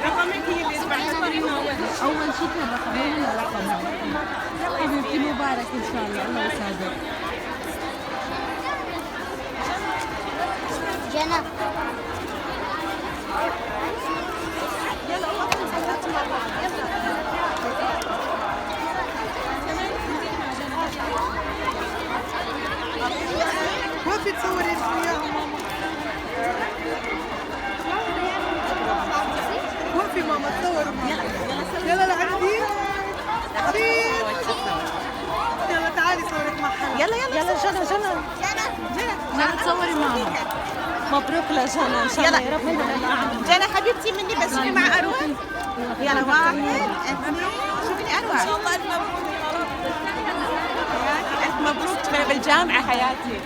رقمك هي اللي تبعتي. أول شيء كان رقمين ولا رقم؟ حبيبتي مبارك إن شاء الله، الله يسعدك. جنى ما في تصوري وياها ماما. ما في ماما تصور. يلا لعبتي. يلا تعالي صورك مع حلا. يلا جنى جنى تصوري ماما. مبروك لجنى إن شاء الله يا رب. جنى حبيبتي مني بس شوفي مع أروى. يلا واحد اثنين شوفي أروى. إن شاء الله ألف مبروك بالجامعة حياتي.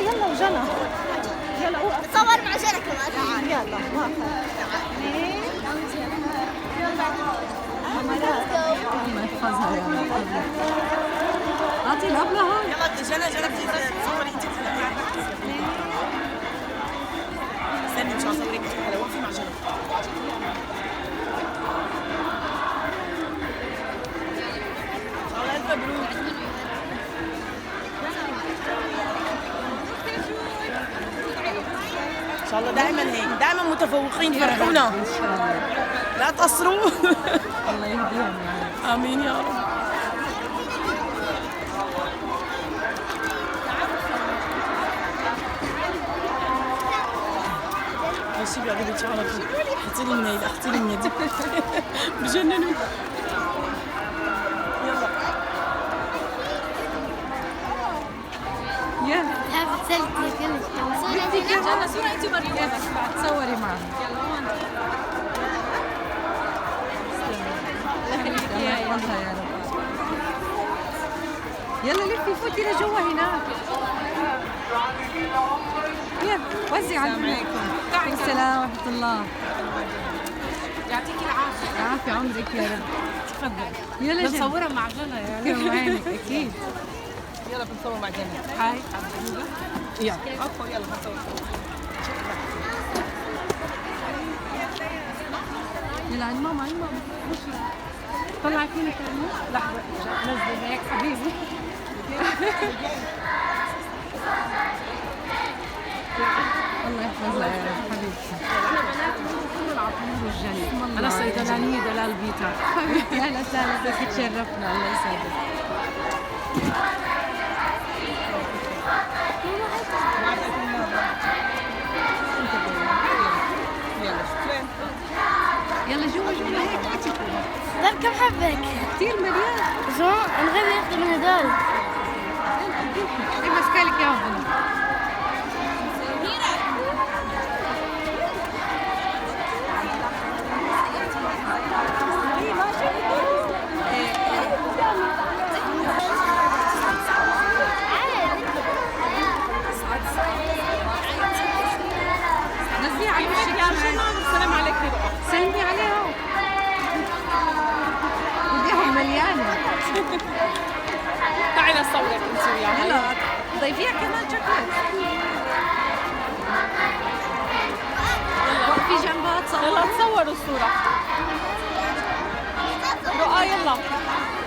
يلا جنى يلا تصور مع جنى كمان. يلا واحد اثنين الله يحفظها يا رب. اعطي الاب لها. يلا جنى تصوري انت. استني ان شاء الله اصورك حلا. وقفي مع جنى. الله ألف مبروك. ان شاء الله دائما هيك، دائما متفوقين فرحونا. ان شاء الله. لا تقصروا. الله يهديهم يا رب. امين يا رب. ماشي بيعقد ان شاء الله. حطي لي من هيدا، حطي لي من يدي. بجننوا. يلا هذا سلتي كلش. جنى صورة انت وريني تصوري معها. الله يحفظها يا رب. يلا لفي فوتي لجوا هناك. يلا وزعي على السلام. السلام ورحمة الله. يعطيك العافيه. يعافي عمرك يا رب. تفضل. يلا جنى. بنصورها مع جنى يعني. كرم عينك اكيد. يلا بنصور مع جنى. هاي حبيبه. يلا عفوا يلا بنصور. يلا عند ماما عند ماما. طلعي فيني كلمة. لحظه نزل هيك حبيبي. الله يحفظها يا رب حبيبتي. انا صيدلانيه دلال بيتر. حبيبتي اهلا وسهلا فيك تشرفنا الله يسعدك. يلا جوا هيك طيب كم حبك؟ كثير مليان. شو؟ نغني ناخذ من هدول. ايه ماسكالك يا ابني. نزلي على وشك يا جنى. السلام عليكم. سلمي عليها. ايديهم مليانه. تعالي اصورك انت وياها. يلا ضيفيها كمان شوكليت. وقفي جنبها يلا تصور. تصوروا الصورة. رؤى يلا.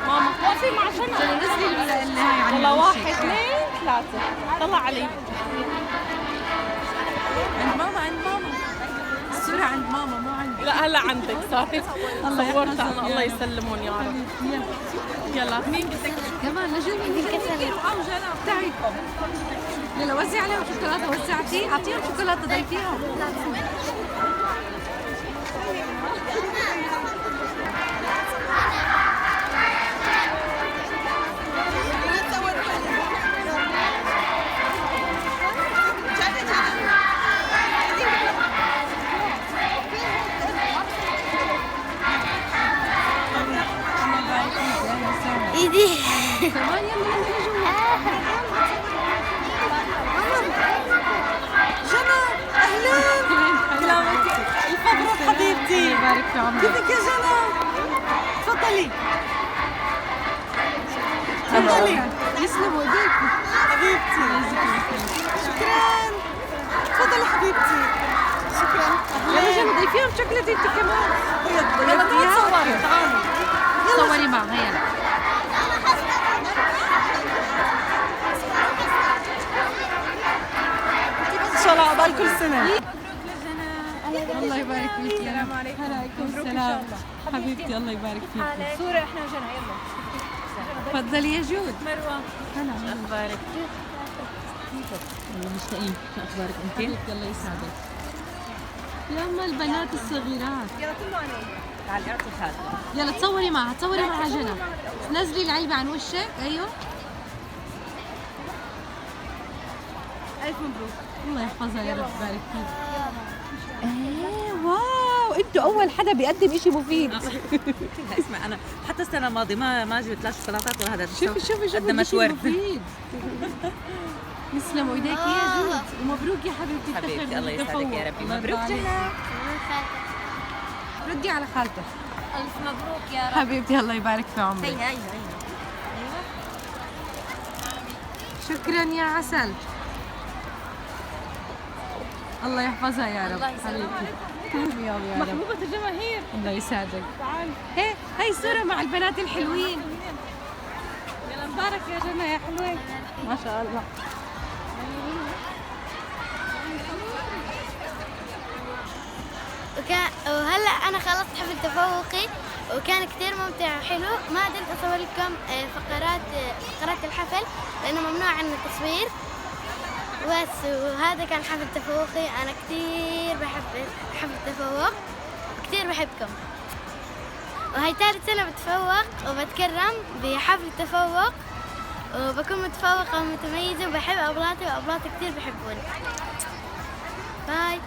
ماما وقفي مع جنى. نزلي اللي هاي عن يلا وشك. 1 2 3. طلع علي. عند ماما الصورة عند ماما مو عندي. لا هلا عندك صارت. الله صورتها يحفظك انا يا الله رب. يسلمهم يا رب. يلا يلا مين بدك؟ كمان نجومي كسرت. تعي يلا وزعي عليهم شوكولاتة. وزعتي اعطيهم شوكولاتة ضيفيهم. ايدي. كمان يلا جوا. جنى اهلا. سلامتك. الفضل حبيبتي. يبارك في عمرك. كيفك يا جنى؟ تفضلي. تفضلي. يسلموا ايديكم حبيبتي. شكرا. تفضلي حبيبتي. شكرا. يلا جنى ضيفيهم شوكولاتة انت كمان. يلا تصوري. تعالي. صوري معها يلا. ان شاء الله عقبال كل سنه. الله يبارك فيك. السلام عليكم. وعليكم السلام حبيبتي. الله يبارك فيك. صورة احنا وجنى يلا. تفضلي يا جود. مروة هلا اخبارك؟ والله مشتاقين، شو اخبارك انت؟ حبيبتي الله يسعدك. يلا البنات الصغيرات. يلا كله انا. تعالي اعطي خالد. يلا تصوري معها جنى. نزلي العلبة عن وشك. ايوه الف مبروك. الله يحفظها يا رب يبارك فيك. ايه واو انتوا اول حدا بيقدم اشي مفيد. اسمع انا حتى السنة الماضية ما جبت لا شوكولاتات ولا هذا. شوفي قد ما إشي شوير. مفيد. يسلموا ايديك يا جود ومبروك يا حبيبتي. حبيبتي الله يسعدك يا ربي. الله مبروك يرضى عليك. جنى. ردي على خالتك. ألف مبروك يا رب. حبيبتي الله يبارك في عمرك. هيا شكرا يا عسل. الله يحفظها يا رب حبيبتي. يا رب. محبوبة الجماهير. الله يسعدك. هاي صورة مع البنات الحلوين. يلا مبارك يا جنى يا حلوين. ما شاء الله. وهلا انا خلصت حفل تفوقي وكان كثير ممتع وحلو. ما قدرت اصور لكم فقرات الحفل لانه ممنوع عن التصوير بس. وهذا كان حفل تفوقي. انا كثير بحب حفل التفوق، كثير بحبكم. وهي ثالث سنة بتفوق وبتكرم بحفل التفوق وبكون متفوقة ومتميزة وبحب أبلاطي وأبلاطي كثير بحبوني. باي.